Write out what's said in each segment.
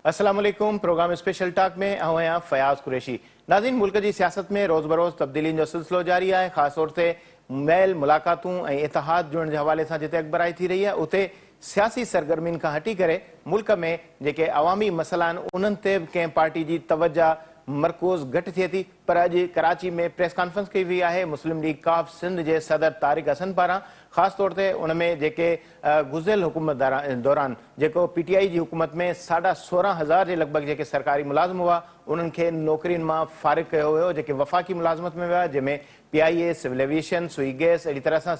अस्सलाम वालेकुम। Programme special talk में आहियां फयाज़ कुरैशी। नाज़रीन, मुल्क की सियासत में रोज़ बरोज़ तब्दीली जो सिलसिलो जारी है। ख़ास तौर से मेल मुलाकातूं ऐं इतिहाद जुड़ण के हवाले से जिते अखबराई थी रही है, उते सियासी सरगर्मियुनि खां हटी करे मुल्क में जेके अवामी मसला आहिनि उन्हनि ते कंहिं पार्टी जी तवज्जा मरकूज़ घटि थिए थी। पर अॼु कराची में प्रेस कॉन्फ्रेंस कई वई आहे मुस्लिम लीग काफ सिंध जे सदर तारिक हसन पारां। ख़ास तौर ते उन में जेके गुज़िरियल हुकूमत दौरान जेको PTI जी हुकूमत में 16,500 जे लॻभॻि जेके सरकारी मुलाज़िम हुआ उन्हनि खे नौकरियुनि मां फ़ारिग कयो वियो, जेके वफ़ाक़ी मुलाज़मत में विया, जंहिंमें PIA, सिविल एविएशन, सुई गैस, अहिड़ी तरह सां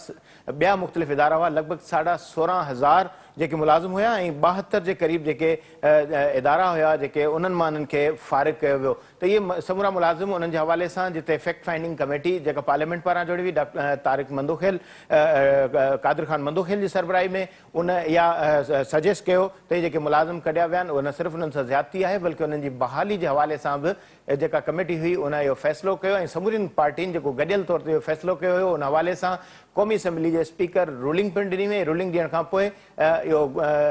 ॿिया मुख़्तलिफ़ इदारा हुआ। लॻभॻि 16,500 जेके मुलाज़िम हुया ऐं 72 जे क़रीब जेके इदारा हुया जेके उन्हनि मां उन्हनि खे फ़ारिग कयो वियो। त इहे समूरा मुलाज़िम उन्हनि जे हवाले सां जिते फैक्ट फाइंडिंग कमेटी जेका पार्लियामेंट पारां जोड़ी हुई तारिक मंदोखेल कादिर ख़ान मंदोखेल जी सरबराही में उन इहा सजेस्ट कयो त इहे जेके मुलाज़िम कढिया विया आहिनि उहे न सिर्फ़ु उन्हनि सां ज़्यादती आहे बल्कि उन्हनि जी बहाली जे हवाले सां बि जेका कमेटी हुई उन इहो फ़ैसिलो कयो ऐं समूरियुनि पार्टियुनि जेको गॾियल तौर ते इहो फ़ैसिलो कयो हुयो उन हवाले सां क़ौमी असैम्बली जे स्पीकर रूलिंग पिणु ॾिनी हुई। रूलिंग ॾियण खां पोइ इहो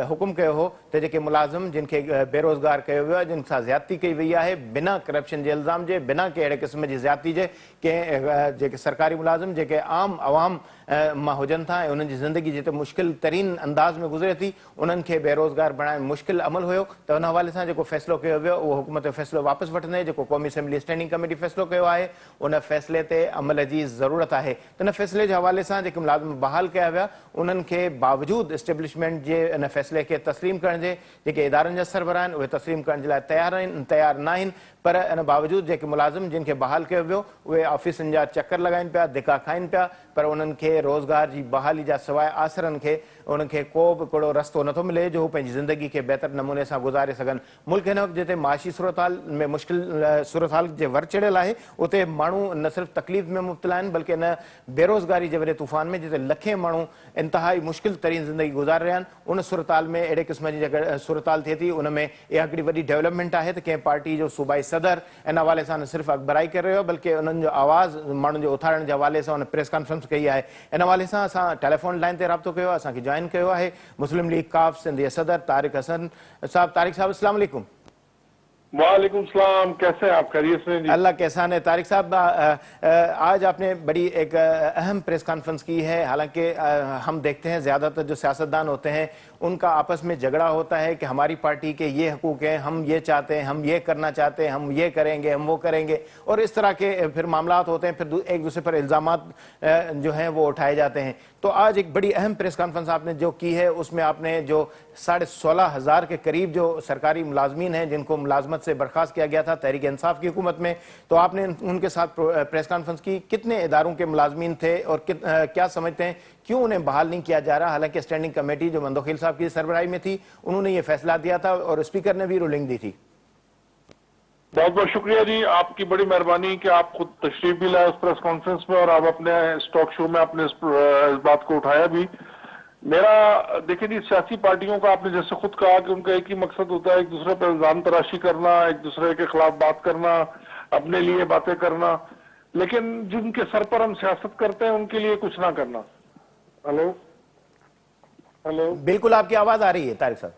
हुकुम कयो हो त जेके मुलाज़िम जिन खे बेरोज़गार कयो वियो आहे, जिन सां ज़्यादती कई वई आहे बिना करप्शन जे इल्ज़ाम जे, बिना कंहिं अहिड़े क़िस्म जी ज़्यादती जे, कंहिं जेके सरकारी मुलाज़िम जेके आम अवाम मां हुजनि था ऐं उन्हनि जी ज़िंदगी जिते मुश्किल तरीन अंदाज़ में गुज़रे थी उन्हनि खे बेरोज़गार बणाइण मुश्किल अमल हुयो। त उन हवाले सां जेको फ़ैसिलो कयो वियो उहो हुकूमत जो फ़ैसिलो वापसि वठंदे जेको क़ौमी असैम्बली स्टैंडिंग कमेटी फ़ैसिलो कयो आहे उन फ़ैसिले ते अमल जी ज़रूरत आहे। त उन फ़ैसिले जे हवाले सां जेके मुलाज़िम बहाल कया विया उन्हनि खे बावजूदि इस्टेब्लिशमेंट जे इन फ़ैसिले खे तस्लीम करण जे जेके इदारनि जा सरबराह आहिनि उहे तस्लीम करण जे लाइ तयारु न आहिनि। पर इन बावजूदि जेके मुलाज़िम जिन खे बहाल कयो वियो उहे ऑफिसनि जा चकर लॻाइनि पिया, धिका खाइनि पिया, पर उन्हनि खे रोज़गार जी बहाली जा सवाइ आसरनि खे उन्हनि खे को बि कहिड़ो रस्तो नथो मिले जो हू पंहिंजी ज़िंदगी खे बहितर नमूने सां गुज़ारे सघनि। मुल्क हिन वक़्तु जिते माशी सूरतहाल में मुश्किल सूरतहाल जे वर चढ़ियल आहे उते माण्हू न सिर्फ़ु तकलीफ़ में मुब्तला आहिनि बल्कि इन बेरोज़गारी जे वॾे तूफ़ान में जिते लखे माण्हू इंतिहाई मुश्किल तरीन ज़िंदगी गुज़ारे रहिया आहिनि उन सूरतहाल में अहिड़े क़िस्म जी जेका सूरतहाल थिए थी उन में इहा हिकिड़ी वॾी डेवलपमेंट आहे त कंहिं पार्टी जो सूबाई सदर इन हवाले सां न सिर्फ़ु अखबराई करे रहियो बल्कि उन्हनि जो आवाज़ माण्हुनि जे उथारण जे हवाले सां उन प्रेस कॉन्फ्रेंस कई आहे। इन हवाले सां असां टेलीफोन लाइन ते राब्तो कयो आहे, असांखे जॉइन कयो आहे मुस्लिम लीग काफ सिंध जे सदर तारिक हसन साहब। तारिक साहब अस्सलाम वालेकुम। वालेकुम सलाम, कैसे हैं आप? खैरियत से जी? अल्लाह कैसा है। तारिक साहब, आज आपने बड़ी एक अहम प्रेस कॉन्फ्रेंस की है। हालांकि हम देखते हैं ज़्यादातर जो सियासतदान होते हैं उनका आपस में झगड़ा होता है कि हमारी पार्टी के ये हकूक़ हैं, हम ये चाहते हैं, हम ये करना चाहते हैं, हम ये करेंगे, हम वो करेंगे, और इस तरह के फिर मामलात होते हैं, फिर एक दूसरे पर इल्ज़ामात जो हैं वो उठाए जाते हैं। तो आज एक बड़ी अहम प्रेस कॉन्फ्रेंस आपने जो की है उसमें आपने जो 16,500 के करीब जो सरकारी मुलाजमीन हैं जिनको मुलाजमत से बर्खास्त किया गया था तहरीक इंसाफ की हुकूमत में, तो आपने उनके साथ प्रेस कॉन्फ्रेंस की। कितने इदारों के मुलाजमीन थे और क्या समझते हैं क्यों उन्हें बहाल नहीं किया जा रहा? हालांकि स्टैंडिंग कमेटी जो मंदोखेल साहब की सरबराही में थी उन्होंने ये फैसला दिया था और स्पीकर ने भी रूलिंग दी थी। बहुत बहुत शुक्रिया जी, आपकी बड़ी मेहरबानी कि आप खुद तशरीफ भी लाए उस प्रेस कॉन्फ्रेंस में और आप अपने स्टॉक शो में आपने इस बात को उठाया भी। मेरा देखिए जी, सियासी पार्टियों का आपने जैसे खुद कहा कि उनका एक ही मकसद होता है एक दूसरे पर इल्जाम तराशी करना, एक दूसरे के खिलाफ बात करना, अपने लिए बातें करना, लेकिन जिनके सर पर हम सियासत करते हैं उनके लिए कुछ ना करना। हेलो हेलो, बिल्कुल आपकी आवाज आ रही है तारिक साहब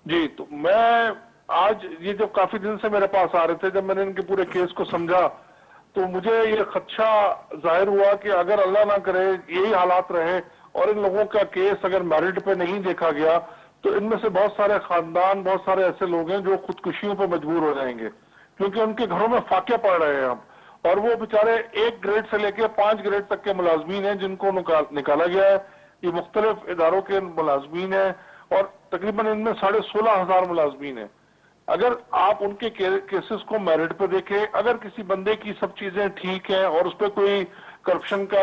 जी। तो मैं आज ये जो काफी दिन से मेरे पास आ रहे थे, जब मैंने इनके पूरे केस को समझा तो मुझे ये खदशा जाहिर हुआ कि अगर अल्लाह ना करे यही हालात रहे और इन लोगों का केस अगर मेरिट पे नहीं देखा गया तो इनमें से बहुत सारे खानदान, बहुत सारे ऐसे लोग हैं जो खुदकुशियों पर मजबूर हो जाएंगे, क्योंकि उनके घरों में फाके पड़ रहे हैं हम, और वो बेचारे 1 ग्रेड से लेकर 5 ग्रेड तक के मुलाजमीन हैं जिनको निकाला गया है। ये मुख्तलिफ इदारों के मुलाजमीन हैं और तकरीबन इनमें 16,500 मुलाजमीन हैं। अगर आप उनके केसेस को मेरिट पे देखें, अगर किसी बंदे की सब चीजें ठीक हैं और उस पर कोई करप्शन का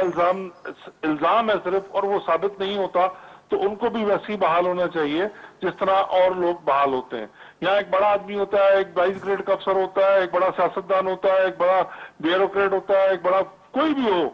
इल्जाम है सिर्फ और वो साबित नहीं होता तो उनको भी वैसे ही बहाल होना चाहिए जिस तरह और लोग बहाल होते हैं। यहाँ एक बड़ा आदमी होता है, एक 22 ग्रेड का अफसर होता है, एक बड़ा सियासतदान होता है, एक बड़ा ब्यूरोक्रेट होता है, एक बड़ा कोई भी हो,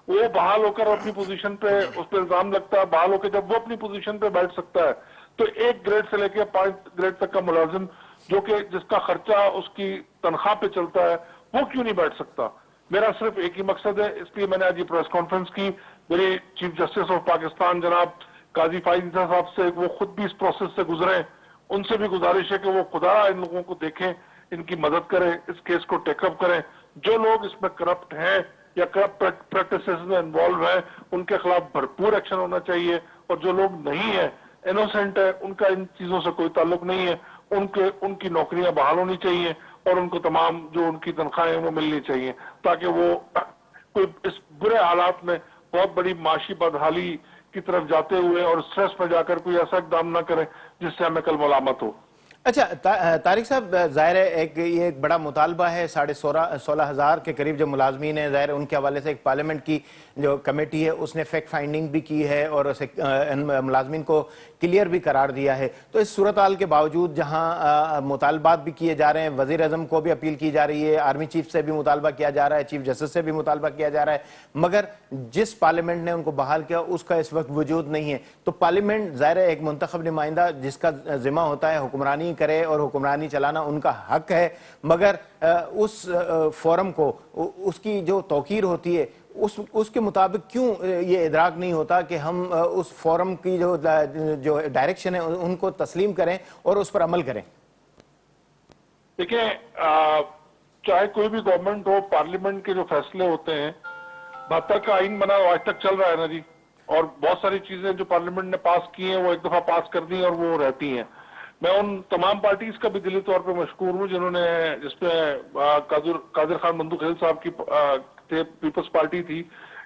वो बहाल होकर अपनी पोजीशन पे उस पर इल्जाम लगता है, बहाल होकर जब वो अपनी पोजीशन पे बैठ सकता है तो 1 ग्रेड से लेकर 5 ग्रेड तक का मुलाजिम जो कि जिसका खर्चा उसकी तनख्वाह पे चलता है वो क्यों नहीं बैठ सकता? मेरा सिर्फ एक ही मकसद है, इसलिए मैंने आज ये प्रेस कॉन्फ्रेंस की। मेरे चीफ जस्टिस ऑफ पाकिस्तान जनाब काजी फाइज साहब से, वो खुद भी इस प्रोसेस से गुजरे, ان سے بھی گزارش ہے کہ وہ خدا ان لوگوں کو دیکھیں, ان کی مدد کریں, اس کیس کو ٹیک اپ کریں. جو لوگ اس میں کرپٹ ہیں یا کرپٹ پریکٹسز میں انوالو ہیں, ان کے خلاف بھرپور ایکشن ہونا چاہیے, اور جو لوگ نہیں ہیں, انوسنٹ ہے, ان کا ان چیزوں سے کوئی تعلق نہیں ہے, ان کی نوکریاں بحال ہونی چاہیے, اور ان کو تمام جو ان کی تنخواہیں وہ ملنی چاہیے, تاکہ وہ کوئی اس برے حالات میں بہت بڑی معاشی بدحالی کی طرف جاتے ہوئے اور سٹریس میں جا کر کوئی ایسا اقدام نہ کریں جس سے ہمیں کل ملامت ہو. اچھا طارق صاحب, ظاہر ہے یہ ایک بڑا مطالبہ ہے, 16,500 کے قریب جو ملازمین ہیں, ظاہر ان کے حوالے سے ایک پارلیمنٹ کی جو کمیٹی ہے اس نے فیکٹ فائنڈنگ بھی کی ہے اور اسے ملازمین کو کلیئر بھی قرار دیا ہے. تو اس صورتحال کے باوجود جہاں مطالبات بھی کیے جا رہے ہیں, وزیر اعظم کو بھی اپیل کی جا رہی ہے, آرمی چیف سے بھی مطالبہ کیا جا رہا ہے, چیف جسٹس سے بھی مطالبہ کیا جا رہا ہے, مگر جس پارلیمنٹ نے ان کو بحال کیا اس کا اس وقت وجود نہیں ہے. تو پارلیمنٹ ظاہر ہے ایک منتخب نمائندہ جس کا ذمہ ہوتا ہے حکمرانی کرے اور حکمرانی چلانا ان کا حق ہے, مگر اس فورم کو اس کی جو توقیر ہوتی ہے اس کے مطابق کیوں یہ ادراک نہیں ہوتا کہ ہم اس فورم کی جو ڈائریکشن ہے ان کو تسلیم کریں اور اس پر عمل کریں؟ دیکھیں, چاہے کوئی بھی گورنمنٹ ہو, پارلیمنٹ کے جو فیصلے ہوتے ہیں, 72 کا آئین بنا آج تک چل رہا ہے نا جی, اور بہت ساری چیزیں جو پارلیمنٹ نے پاس کی ہیں وہ ایک دفعہ پاس کر دی اور وہ رہتی ہیں. میں ان تمام پارٹیز کا بھی دلی طور پہ مشکور ہوں جنہوں نے, جس میں قادر خان بندو خلیل صاحب کی پیپلز پارٹی تھی,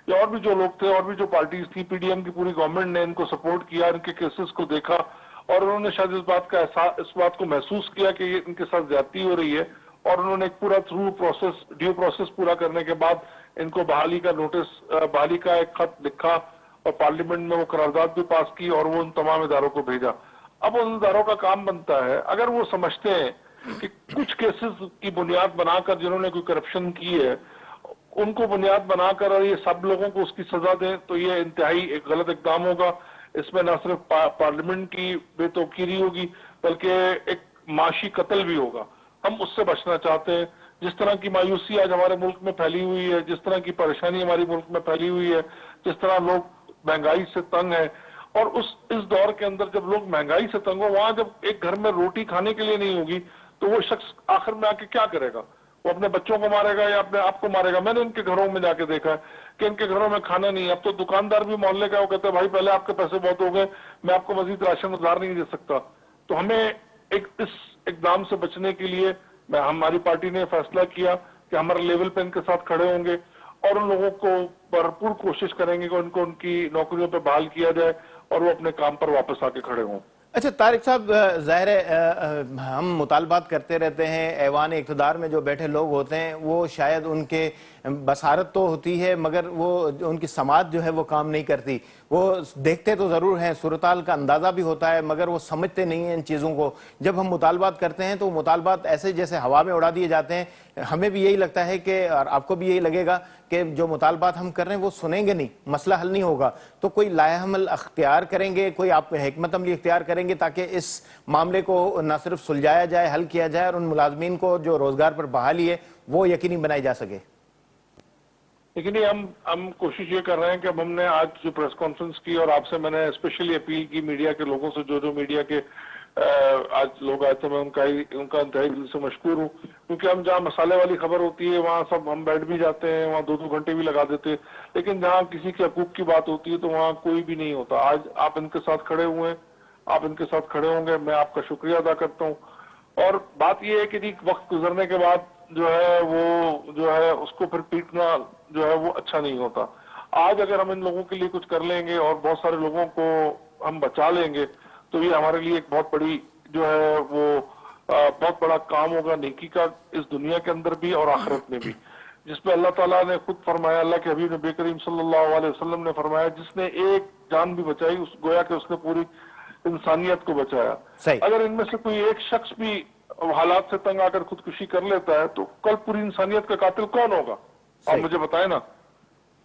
یا اور بھی جو لوگ تھے, اور بھی جو پارٹیز تھی, پی ڈی ایم کی پوری گورنمنٹ نے ان کو سپورٹ کیا, ان کے کیسز کو دیکھا, اور انہوں نے شاید اس بات کو محسوس کیا کہ یہ ان کے ساتھ زیادتی ہو رہی ہے, اور انہوں نے ایک پورا ڈیو پروسیس پورا کرنے کے بعد ان کو بحالی کا نوٹس, بحالی کا ایک خط لکھا, اور پارلیمنٹ میں وہ قرارداد بھی پاس کی, اور وہ ان تمام اداروں کو بھیجا. اب ان اداروں کا کام بنتا ہے, اگر وہ سمجھتے ہیں کہ کچھ کیسز کی بنیاد بنا کر جنہوں نے کوئی کرپشن کی ہے ان کو بنیاد بنا کر اور یہ سب لوگوں کو اس کی سزا دیں, تو یہ انتہائی ایک غلط اقدام ہوگا. اس میں نہ صرف پارلیمنٹ کی بے توقیری ہوگی بلکہ ایک معاشی قتل بھی ہوگا. ہم اس سے بچنا چاہتے ہیں. جس طرح کی مایوسی آج ہمارے ملک میں پھیلی ہوئی ہے, جس طرح کی پریشانی ہماری ملک میں پھیلی ہوئی ہے, جس طرح لوگ مہنگائی سے تنگ ہیں, اور اس دور کے اندر جب لوگ مہنگائی سے تنگ ہو, وہاں جب ایک گھر میں روٹی کھانے کے لیے نہیں ہوگی تو وہ شخص آخر میں آ کے کیا کرے گا؟ وہ اپنے بچوں کو مارے گا یا اپنے آپ کو مارے گا؟ میں نے ان کے گھروں میں جا کے دیکھا ہے کہ ان کے گھروں میں کھانا نہیں ہے. اب تو دکاندار بھی محلے کا وہ کہتے ہیں بھائی پہلے آپ کے پیسے بہت ہو گئے, میں آپ کو مزید راشن ادھار نہیں دے سکتا. تو ہمیں اس اقدام سے بچنے کے لیے ہماری پارٹی نے فیصلہ کیا کہ ہمارے لیول پہ ان کے ساتھ کھڑے ہوں گے, اور ان لوگوں کو بھرپور کوشش کریں گے کہ ان کو ان کی نوکریوں پہ بحال کیا جائے اور وہ اپنے کام پر واپس آ کے کھڑے ہوں. اچھا طارق صاحب, ظاہر ہے ہم مطالبات کرتے رہتے ہیں, ایوان اقتدار میں جو بیٹھے لوگ ہوتے ہیں وہ شاید ان کے بصارت تو ہوتی ہے مگر وہ ان کی سماعت جو ہے وہ کام نہیں کرتی. وہ دیکھتے تو ضرور ہیں, صورتحال کا اندازہ بھی ہوتا ہے, مگر وہ سمجھتے نہیں ہیں ان چیزوں کو. جب ہم مطالبات کرتے ہیں تو مطالبات ایسے جیسے ہوا میں اڑا دیے جاتے ہیں. ہمیں بھی یہی لگتا ہے کہ, اور آپ کو بھی یہی لگے گا کہ جو مطالبات ہم کر رہے ہیں وہ سنیں گے نہیں, مسئلہ حل نہیں ہوگا. تو کوئی لائحہ عمل اختیار کریں گے, کوئی آپ حکمت عملی اختیار کریں گے تاکہ اس معاملے کو نہ صرف سلجھایا جائے, حل کیا جائے, اور ان ملازمین کو جو روزگار پر بحالی ہے وہ یقینی بنائی جا سکے؟ لیکن ہم کوشش یہ کر رہے ہیں کہ ہم نے آج جو پریس کانفرنس کی, اور آپ سے میں نے اسپیشلی اپیل کی میڈیا کے لوگوں سے, جو میڈیا کے آج لوگ آئے تھے, میں ان کا انتہائی دل سے مشکور ہوں, کیونکہ ہم جہاں مسالے والی خبر ہوتی ہے وہاں سب ہم بیٹھ بھی جاتے ہیں, وہاں 2 گھنٹے بھی لگا دیتے ہیں, لیکن جہاں کسی کے حقوق کی بات ہوتی ہے تو وہاں کوئی بھی نہیں ہوتا. آج آپ ان کے ساتھ کھڑے ہوئے ہیں, آپ ان کے ساتھ کھڑے ہوں گے, میں آپ کا شکریہ ادا کرتا ہوں. اور بات یہ ہے کہ جی وقت گزرنے کے بعد جو ہے اس کو پھر پیٹنا جو ہے وہ اچھا نہیں ہوتا. آج اگر ہم ان لوگوں کے لیے کچھ کر لیں گے اور بہت سارے لوگوں کو ہم بچا لیں گے تو یہ ہمارے لیے ایک بہت بڑی جو ہے وہ بہت بڑا کام ہوگا نیکی کا, اس دنیا کے اندر بھی اور آخرت میں بھی, جس پہ اللہ تعالیٰ نے خود فرمایا, اللہ کے حبیب نبی کریم صلی اللہ علیہ وسلم نے فرمایا, جس نے ایک جان بھی بچائی گویا کہ اس نے پوری انسانیت کو بچایا. اگر ان میں سے کوئی ایک شخص بھی حالات سے تنگ آ کر خودکشی کر لیتا ہے تو کل پوری انسانیت کا قاتل کون ہوگا؟ آپ مجھے بتائیں نا.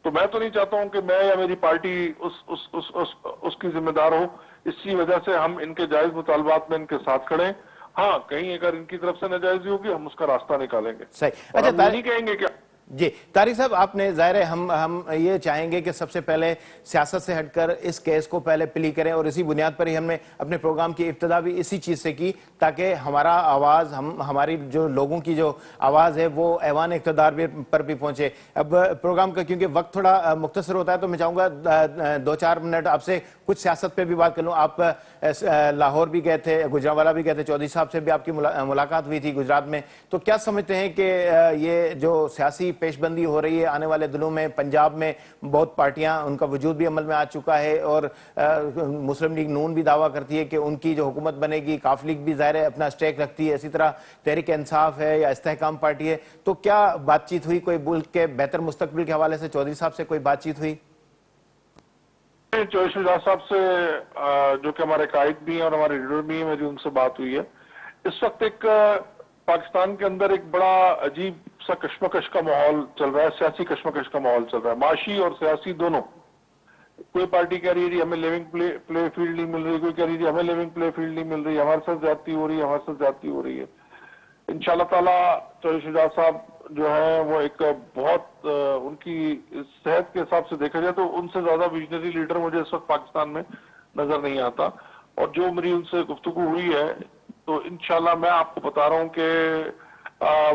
تو میں تو نہیں چاہتا ہوں کہ میں یا میری پارٹی اس کی ذمہ دار ہو. اسی وجہ سے ہم ان کے جائز مطالبات میں ان کے ساتھ کھڑے ہیں. ہاں, کہیں اگر ان کی طرف سے ناجائزی ہوگی ہم اس کا راستہ نکالیں گے. صحیح. ہم نہیں کہیں گے کہ جی طارق صاحب، آپ نے ظاہر ہے ہم یہ چاہیں گے کہ سب سے پہلے سیاست سے ہٹ کر اس کیس کو پہلے پلی کریں، اور اسی بنیاد پر ہی ہم نے اپنے پروگرام کی ابتدا بھی اسی چیز سے کی تاکہ ہمارا آواز ہماری جو لوگوں کی جو آواز ہے وہ ایوان اقتدار پر بھی پہنچے۔ اب پروگرام کا کیونکہ وقت تھوڑا مختصر ہوتا ہے تو میں چاہوں گا 2-4 منٹ آپ سے کچھ سیاست پہ بھی بات کر لوں۔ آپ لاہور بھی گئے تھے، گجرانوالہ بھی گئے تھے، چودھری صاحب سے بھی آپ کی ملاقات ہوئی تھی گجرات میں، تو کیا سمجھتے ہیں کہ یہ جو سیاسی پیش بندی ہو رہی ہے آنے والے دنوں میں پنجاب میں بہت پارٹیاں ان کا وجود بھی عمل میں آ چکا ہے، اور مسلم لیگ نون بھی دعویٰ کرتی ہے کہ ان کی جو حکومت بنے گی، کاف لیگ بھی ظاہر ہے اپنا اسٹیک رکھتی ہے، اسی طرح تحریک انصاف ہے یا استحکام پارٹی ہے، تو کیا بات چیت ہوئی کوئی ملک کے بہتر مستقبل کے حوالے سے؟ چودھری صاحب سے کوئی بات چیت ہوئی؟ چودھری شجاعت صاحب سے جو کہ ہمارے قائد بھی ہیں اور ہمارے لیڈر بھی ہیں، میری ان سے بات ہوئی ہے۔ اس وقت ایک پاکستان کے اندر ایک بڑا عجیب سا کشمکش کا ماحول چل رہا ہے، سیاسی کشمکش کا ماحول چل رہا ہے، معاشی اور سیاسی دونوں۔ کوئی پارٹی کہہ رہی ہے ہمیں لیونگ پلے فیلڈ نہیں مل رہی، کوئی کہہ رہی ہے ہمیں لیونگ پلے فیلڈ نہیں مل رہی، ہمارے ساتھ زیادتی ہو رہی ہے، ہمارے ساتھ زیادتی ہو رہی ہے۔ انشاءاللہ تعالیٰ چودھری شجاعت صاحب جو ہیں وہ ایک بہت ان کی صحت کے حساب سے دیکھا جائے تو ان سے زیادہ ویژنری لیڈر مجھے اس وقت پاکستان میں نظر نہیں آتا، اور جو میری ان سے گفتگو ہوئی ہے تو انشاءاللہ میں آپ کو بتا رہا ہوں کہ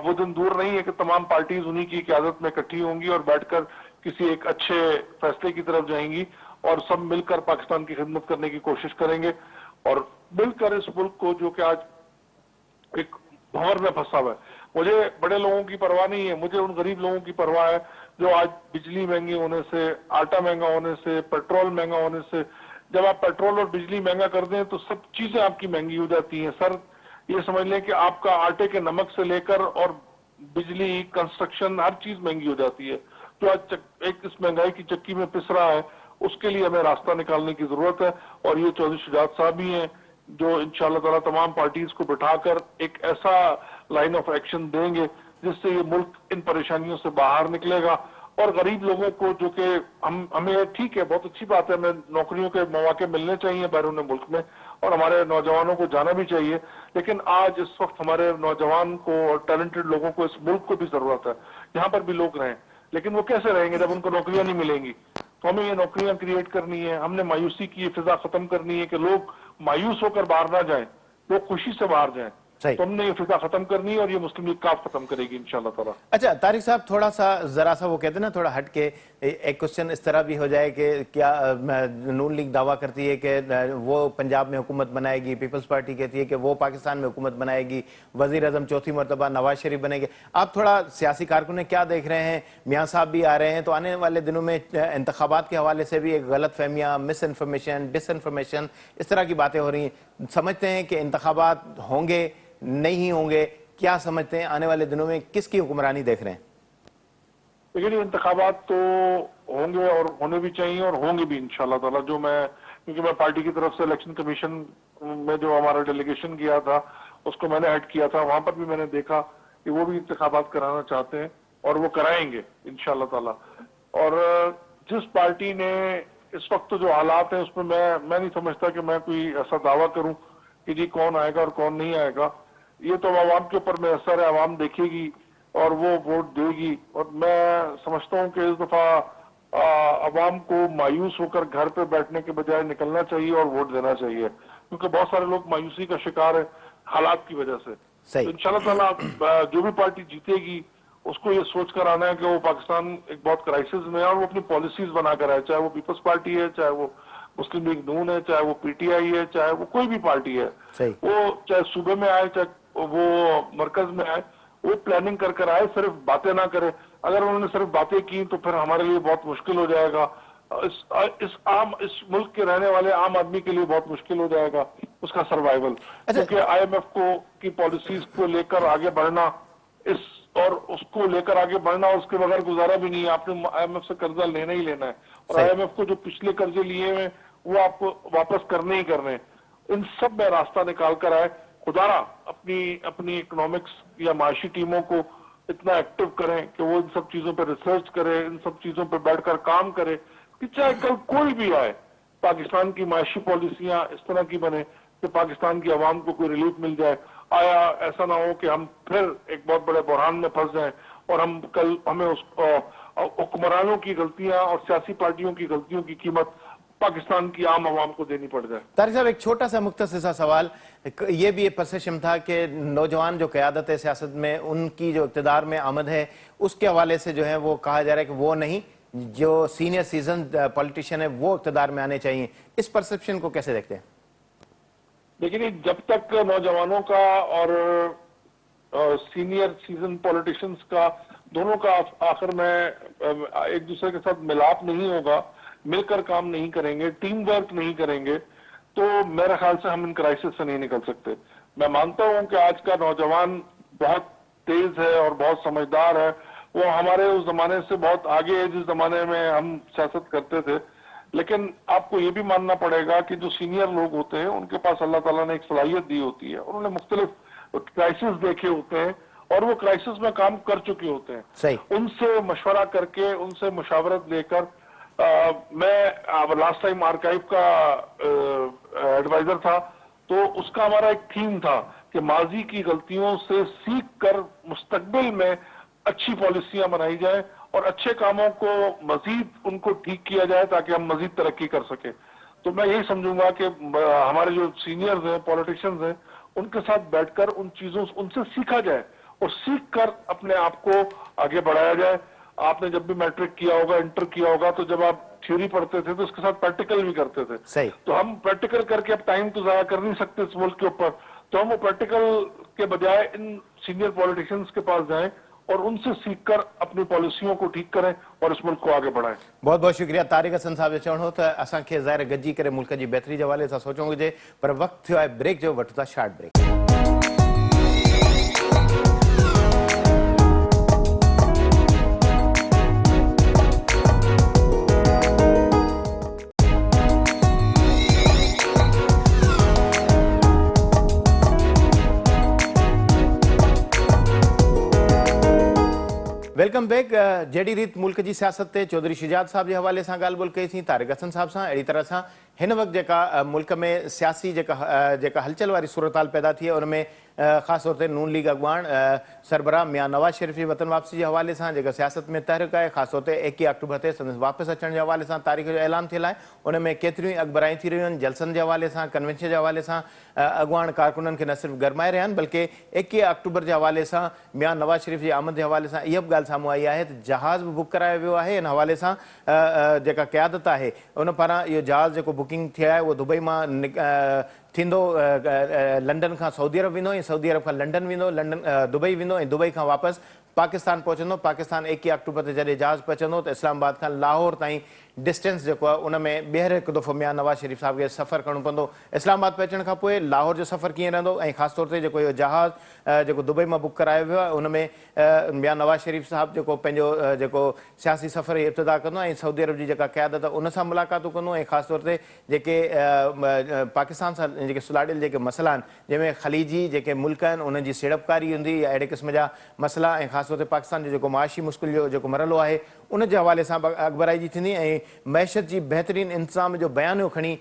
وہ دن دور نہیں ہے کہ تمام پارٹیز انہی کی قیادت میں اکٹھی ہوں گی اور بیٹھ کر کسی ایک اچھے فیصلے کی طرف جائیں گی، اور سب مل کر پاکستان کی خدمت کرنے کی کوشش کریں گے، اور مل کر اس ملک کو جو کہ آج ایک بھنور میں پھنسا ہوا ہے۔ مجھے بڑے لوگوں کی پرواہ نہیں ہے، مجھے ان غریب لوگوں کی پرواہ ہے جو آج بجلی مہنگی ہونے سے، آٹا مہنگا ہونے سے، پیٹرول مہنگا ہونے سے، جب آپ پیٹرول اور بجلی مہنگا کر دیں تو سب چیزیں آپ کی مہنگی ہو جاتی ہیں۔ سر یہ سمجھ لیں کہ آپ کا آٹے کے نمک سے لے کر اور بجلی، کنسٹرکشن، ہر چیز مہنگی ہو جاتی ہے۔ جو آج ایک اس مہنگائی کی چکی میں پس رہا ہے، اس کے لیے ہمیں راستہ نکالنے کی ضرورت ہے، اور یہ چودھری شجاعت صاحب ہی ہیں جو انشاءاللہ تعالیٰ تمام پارٹیز کو بٹھا کر ایک ایسا لائن آف ایکشن دیں گے جس سے یہ ملک ان پریشانیوں سے باہر نکلے گا، اور غریب لوگوں کو جو کہ ہمیں ٹھیک ہے، بہت اچھی بات ہے، ہمیں نوکریوں کے مواقع ملنے چاہیے بیرون ملک میں، اور ہمارے نوجوانوں کو جانا بھی چاہیے، لیکن آج اس وقت ہمارے نوجوان کو اور ٹیلنٹڈ لوگوں کو اس ملک کو بھی ضرورت ہے، یہاں پر بھی لوگ رہیں، لیکن وہ کیسے رہیں گے جب ان کو نوکریاں نہیں ملیں گی؟ تو ہمیں یہ نوکریاں کریٹ کرنی ہے، ہم نے مایوسی کی یہ فضا ختم کرنی ہے کہ لوگ مایوس ہو کر باہر نہ جائیں، لوگ خوشی سے باہر جائیں، تو ہم نے یہ فضا ختم کرنی ہے، اور یہ مسلم لیگ کاف ختم کرے گی انشاءاللہ تعالیٰ۔ اچھا طارق صاحب، تھوڑا سا ذرا سا وہ کہتے ہیں نا تھوڑا ہٹ کے ایک کوشچن اس طرح بھی ہو جائے کہ کیا نون لیگ دعویٰ کرتی ہے کہ وہ پنجاب میں حکومت بنائے گی، پیپلز پارٹی کہتی ہے کہ وہ پاکستان میں حکومت بنائے گی، وزیر اعظم چوتھی مرتبہ نواز شریف بنے گے، آپ تھوڑا سیاسی کارکنیں کیا دیکھ رہے ہیں؟ میاں صاحب بھی آ رہے ہیں، تو آنے والے دنوں میں انتخابات کے حوالے سے بھی ایک غلط فہمیاں، مس انفارمیشن، ڈس انفارمیشن، اس طرح کی باتیں ہو رہی ہیں، سمجھتے ہیں کہ انتخابات ہوں گے نہیں ہوں گے؟ کیا سمجھتے ہیں آنے والے دنوں میں کس کی حکمرانی دیکھ رہے ہیں؟ لیکن یہ انتخابات تو ہوں گے اور ہونے بھی چاہیے اور ہوں گے بھی انشاءاللہ تعالیٰ، جو کیونکہ میں پارٹی کی طرف سے الیکشن کمیشن میں جو ہمارا ڈیلیگیشن گیا تھا اس کو میں نے ہیڈ کیا تھا، وہاں پر بھی میں نے دیکھا کہ وہ بھی انتخابات کرانا چاہتے ہیں اور وہ کرائیں گے انشاءاللہ تعالیٰ۔ اور جس پارٹی نے اس وقت جو حالات ہیں اس میں میں نہیں سمجھتا کہ میں کوئی ایسا دعویٰ کروں کہ جی کون آئے گا اور کون نہیں آئے گا، یہ تو عوام کے اوپر منحصر ہے، عوام دیکھے گی اور وہ ووٹ دے گی، اور میں سمجھتا ہوں کہ اس دفعہ عوام کو مایوس ہو کر گھر پہ بیٹھنے کے بجائے نکلنا چاہیے اور ووٹ دینا چاہیے، کیونکہ بہت سارے لوگ مایوسی کا شکار ہیں حالات کی وجہ سے۔ تو انشاءاللہ تعالیٰ جو بھی پارٹی جیتے گی اس کو یہ سوچ کر آنا ہے کہ وہ پاکستان ایک بہت کرائسس میں ہے، اور وہ اپنی پالیسیز بنا کر آئے، چاہے وہ پیپلز پارٹی ہے، چاہے وہ مسلم لیگ نون ہے، چاہے وہ پی ٹی آئی ہے، چاہے وہ کوئی بھی پارٹی ہے، وہ چاہے صوبے میں آئے چاہے وہ مرکز میں آئے، وہ پلاننگ کر کر آئے، صرف باتیں نہ کرے۔ اگر انہوں نے صرف باتیں کی تو پھر ہمارے لیے بہت مشکل ہو جائے گا، اس ملک کے رہنے والے عام آدمی کے لیے بہت مشکل ہو جائے گا اس کا سروائیول، کیونکہ آئی ایم ایف کی پالیسیز کو لے کر آگے بڑھنا، اس کو لے کر آگے بڑھنا، اس کے بغیر گزارا بھی نہیں ہے، آپ نے آئی ایم ایف سے قرضہ لینا ہی لینا ہے، اور آئی ایم ایف کو جو پچھلے قرضے لیے ہیں وہ آپ کو واپس کرنے ہی کرنے ہیں۔ ان سب میں راستہ نکال کر آئے، خدارا اپنی اکنامکس یا معاشی ٹیموں کو اتنا ایکٹیو کریں کہ وہ ان سب چیزوں پہ ریسرچ کرے، ان سب چیزوں پہ بیٹھ کر کام کرے کہ چاہے کل کوئی بھی آئے، پاکستان کی معاشی پالیسیاں اس طرح کی بنے کہ پاکستان کی عوام کو کوئی ریلیف مل جائے۔ آیا ایسا نہ ہو کہ ہم پھر ایک بہت بڑے بحران میں پھنس جائیں और हमें उस हुक्मरानों की गलतियां और सियासी पार्टियों की गलतियों की कीमत पाकिस्तान की आम आवाम को देनी पड़ जाए। तारिक साहब, एक छोटा सा मुख्तसर सा सवाल, ये भी एक परसेप्शन था कि नौजवान जो क़यादत है सियासत में, उनकी जो इक़्तिदार में आमद है, उसके हवाले से जो है वो कहा जा रहा है कि वो नहीं, जो सीनियर सीजन पॉलिटिशियन है वो इक़्तिदार में आने चाहिए। इस परसेप्शन को कैसे देखते हैं? लेकिन जब तक नौजवानों का और सीनियर सीजन पॉलिटिशियंस का दोनों का आखिर में एक दूसरे के साथ मिलाप नहीं होगा, मिलकर काम नहीं करेंगे, टीम वर्क नहीं करेंगे, तो मेरे ख्याल से हम इन क्राइसिस से नहीं निकल सकते। मैं मानता हूं कि आज का नौजवान बहुत तेज है और बहुत समझदार है, वो हमारे उस जमाने से बहुत आगे है जिस जमाने में हम सियासत करते थे। लेकिन आपको ये भी मानना पड़ेगा कि जो सीनियर लोग होते हैं उनके पास अल्लाह ताला ने एक सलाहियत दी होती है, उन्होंने मुख्तलिफ क्राइसिस देखे होते हैं और वो क्राइसिस में काम कर चुके होते हैं। सही। उनसे मशवरा करके, उनसे मुशावरत लेकर, मैं लास्ट टाइम आर्काइव का एडवाइजर था, तो उसका हमारा एक थीम था कि माजी की गलतियों से सीख कर मुस्तकबिल में अच्छी पॉलिसियां बनाई जाए और अच्छे कामों को मजीद उनको ठीक किया जाए ताकि हम मजीद तरक्की कर सके। तो मैं यही समझूंगा कि हमारे जो सीनियर्स हैं, पॉलिटिशियंस हैं, उनके साथ बैठकर उन चीजों उनसे सीखा जाए और सीख कर अपने आप को आगे बढ़ाया जाए। आपने जब भी मैट्रिक किया होगा, इंटर किया होगा, तो जब आप थ्योरी पढ़ते थे तो उसके साथ प्रैक्टिकल भी करते थे। सही। तो हम प्रैक्टिकल करके अब टाइम तो जाया कर नहीं सकते इस मुल्क के ऊपर, तो हम वो प्रैक्टिकल के बजाय इन सीनियर पॉलिटिशियंस के पास जाएं और उनसे सीखकर अपनी पॉलिसियों को ठीक करें और इस मुल्क को आगे बढ़ाएं। बहुत बहुत शुक्रिया तारिक हसन साहब जो चवणो त असांखे ज़ाहिर गॾिजी करे मुल्क जी बहितरी जे हवाले सां सोचणो घुरिजे, पर वक़्तु थियो आहे ब्रेक जो। वठूं था शार्ट ब्रेक। Welcome back. जहिड़ी रीत मुल्क जी सियासत ते चौधरी शुजात साहब जे हवाले सां ॻाल्हि ॿोल कईसीं, तारिक हसन साहब सां, अहिड़ी तरह सां हिन वक़्तु जेका मुल्क में सियासी जेका हलचल वारी सूरत हाल पैदा थी आहे, उन में ख़ासि तौर ते नून लीग अॻुवाण सरबराह मियां नवाज़ शरीफ़ जी वतन वापसी जे हवाले सां जेका सियासत में तहरीक आहे, ख़ासि तौर ते 21 अक्टूबर ते संदसि वापसि अचण जे हवाले सां तारीख़ जो ऐलान थियल आहे। उन में केतिरियूं अख़बारायूं थी रहियूं आहिनि, जलसनि जे हवाले सां, कन्वेंशन जे हवाले सां अॻुवाण कारकुननि खे न सिर्फ़ु गरमाए रहिया आहिनि, बल्कि 21 अक्टूबर जे हवाले सां मियां नवाज़ शरीफ़ जी आमद जे हवाले सां इहा बि ॻाल्हि साम्हूं आई आहे त जहाज़ बि बुक करायो वियो आहे। इन हवाले सां जेका क़यादत आहे उन पारां इहो जहाज़ जेको बुकिंग थिया आहे उहो दुबई मां थींदो, लंडन खां सऊदी अरब वेंदो ऐं सऊदी अरब खां लंडन वेंदो, लंडन दुबई वेंदो ऐं दुबई खां वापसि पाकिस्तान पहुचंदो। पाकिस्तान 21 अक्टूबर ते जॾहिं जहाज़ पहुचंदो त इस्लामाबाद खां लाहौर ताईं डिस्टेंस जेको आहे उन में ॿीहर हिकु दफ़ो मियां नवाज़ शरीफ़ साहिब खे सफ़र करणो पवंदो। इस्लामाबाद पहुचण खां पोइ लाहौर जो सफ़र कीअं रहंदो ऐं ख़ासि तौर ते जेको इहो जहाज़ जेको दुबई मां बुक करायो वियो आहे, उन में मियां नवाज़ शरीफ़ साहिबु जेको पंहिंजो जेको सियासी सफ़र जी इब्तिदा कंदो ऐं सऊदी अरब जी जेका क़यादत आहे उन सां मुलाक़ातूं कंदो ऐं ख़ासि तौर ते जेके पाकिस्तान सां जेके सुलाड़ियल जेके मसइला आहिनि, जंहिंमें ख़लीजी जेके मुल्क आहिनि उन्हनि जी सीड़पकारी हूंदी या अहिड़े क़िस्म जा मसइला ऐं ख़ासि तौर ते पाकिस्तान जो जेको माशी मुश्किल जो जेको मरहलो आहे उन जे हवाले सां अख़बाराई जी थींदी ऐं मैशत जी बहितरीन इंतज़ाम जो बयानियो खणी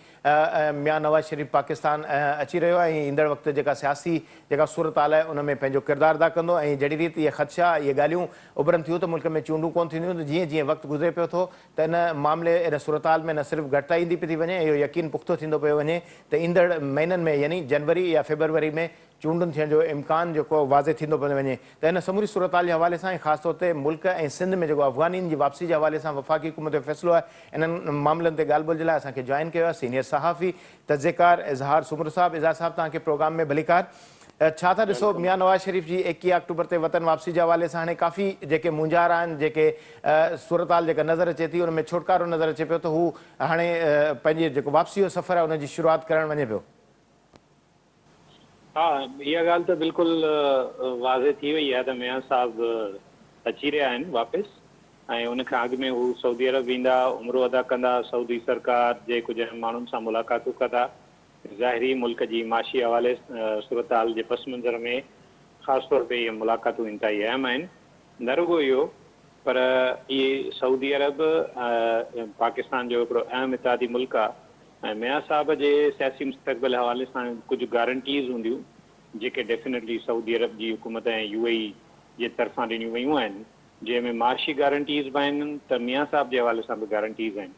मियां नवाज़ शरीफ़ पाकिस्तान अची रहियो आहे ऐं ईंदड़ वक़्तु जेका सियासी जेका सूरत हाल आहे उन में पंहिंजो किरदारु अदा कंदो। ऐं जहिड़ी रीति इहे ख़दशा, इहे ॻाल्हियूं उभरनि थियूं त मुल्क में चूंडूं कोन थींदियूं, त जीअं जीअं वक़्तु गुज़रे पियो थो त इन मामले इन सूरत हाल में न सिर्फ़ु घटिताई ईंदी पई थी वञे, इहो यकीन पुख़्तो थींदो पियो वञे त ईंदड़ महीननि में यानी जनवरी या फेबरवरी में चूंडुनि थियण जो इम्कान जेको वाज़े थींदो पियो वञे। त हिन समूरी सूरत हाल जे हवाले सां ऐं ख़ासि तौर ते मुल्क ऐं सिंध में जेको अफ़गानीनि जी वापसी जे हवाले सां वफ़ाक़ी हुकूमत जो फ़ैसिलो आहे, इन्हनि मामलनि ते ॻाल्हि ॿोल जे लाइ असांखे जॉइन कयो आहे सीनियर सहाफ़ी तज़िकार इज़हार सुमर साहब। इज़हार साहब, तव्हांखे प्रोग्राम में भलीकार। छा था ॾिसो मियां नवाज़ शरीफ़ जी 21 अक्टूबर ते वतन वापसी जे हवाले सां हाणे काफ़ी जेके मुंझार आहिनि, जेके सूरत हाल जेका नज़र अचे थी उन में छुटकारो नज़र अचे पियो त हू हाणे पंहिंजे जेको वापसी जो सफ़र आहे उनजी शुरूआति करणु वञे पियो। हा, इहा ॻाल्हि त बिल्कुलु वाज़े थी वई आहे त मियां साहब अची रहिया आहिनि वापसि ऐं उनखां अॻु में हू सऊदी अरब वेंदा, उमिरो अदा कंदा, सऊदी सरकार जे कुझु माण्हुनि सां मुलाक़ातूं कंदा। ज़ाहिरी मुल्क जी माशी हवाले सूरत हाल जे पस मंज़र में ख़ासि तौर ते इहे मुलाक़ातूं इंतिहाई अहम आहिनि। न रुॻो इहो, पर इहे सऊदी अरब पाकिस्तान जो हिकिड़ो अहम इतिहादी मुल्क आहे ऐं मियां साहब जे सियासी मुस्तक़बिल हवाले सां कुझु गारंटीज़ हूंदियूं जेके डेफिनेटली सऊदी अरब जी हुकूमत ऐं UAE जे तरफ़ां ॾिनियूं वयूं आहिनि। जंहिंमें मार्शी गारंटीज़ बि आहिनि त मियां साहिब जे हवाले सां बि गारंटीज़ आहिनि,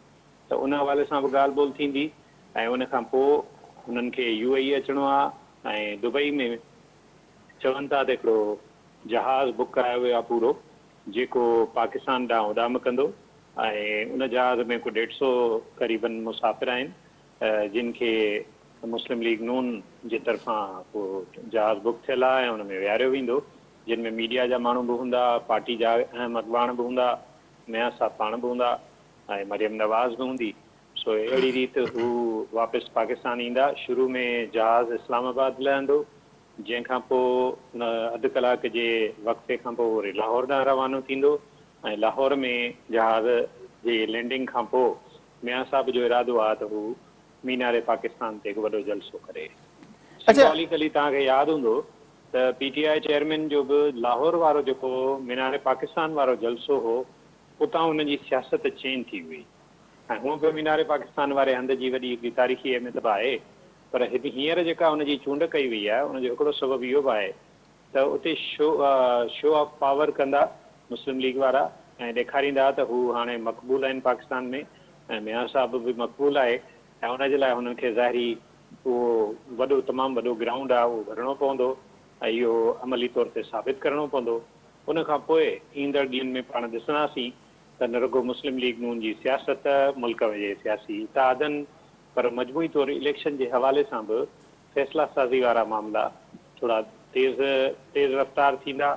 त उन हवाले सां बि ॻाल्हि ॿोल थींदी। ऐं उन खां पोइ हुननि खे UAE अचिणो आहे ऐं दुबई में चवनि था त हिकिड़ो जहाज़ बुक करायो वियो आहे पूरो, जेको पाकिस्तान ॾांहुं उॾाम कंदो ऐं उन जहाज़ में को 150 क़रीबन मुसाफ़िर आहिनि जिन खे मुस्लिम लीग नून जे तरफ़ां पोइ जहाज़ बुक थियल आहे ऐं हुन में विहारियो वेंदो, जिन में मीडिया जा माण्हू बि हूंदा, पार्टी जा अहम अॻवान बि हूंदा, मियां साहब पाण बि हूंदा ऐं मरियम नवाज़ बि हूंदी। सो अहिड़ी रीति हू वापसि पाकिस्तान ईंदा। शुरू में जहाज़ इस्लामाबाद लहंदो, जंहिंखां पोइ अधु कलाक जे वक़्ते खां पोइ वरी लाहौर ॾांहुं रवानो थींदो ऐं लाहौर में जहाज़ जे लैंडिंग खां पोइ मियां साहिब जो इरादो आहे त हू मीनारे पाकिस्तान ते हिकु वॾो जलसो करे। सिंबॉलिकली तव्हांखे यादि हूंदो त PTI चेयरमैन जो बि लाहौर वारो जेको मीनारे पाकिस्तान वारो जलसो हो, उतां हुनजी सियासत चेंज थी हुई ऐं हूअं बि मीनारे पाकिस्तान वारे हंध जी वॾी हिकिड़ी तारीख़ी अहमियत बि आहे, पर हींअर जेका हुनजी चूंड कई वई आहे उनजो हिकिड़ो सबबु इहो बि आहे त उते शो ऑफ पावर कंदा मुस्लिम लीग वारा ऐं ॾेखारींदा त हू हाणे मक़बूल आहिनि पाकिस्तान में ऐं मियां साहिब बि मक़बूल आहे ऐं हुनजे लाइ हुननि खे ज़ाहिरी उहो वॾो तमामु वॾो ग्राउंड आहे उहो भरिणो पवंदो ऐं इहो अमली तौर ते साबित करिणो पवंदो। उन खां पोइ ईंदड़ ॾींहंनि में पाण ॾिसंदासीं त न रुगो मुस्लिम लीग नून जी सियासत, मुल्क जे सियासी इत्तेहादनि, पर मजमूई तौरु इलेक्शन जे हवाले सां बि फ़ैसिला साज़ी वारा मामला थोरा तेज़ रफ़्तार थींदा,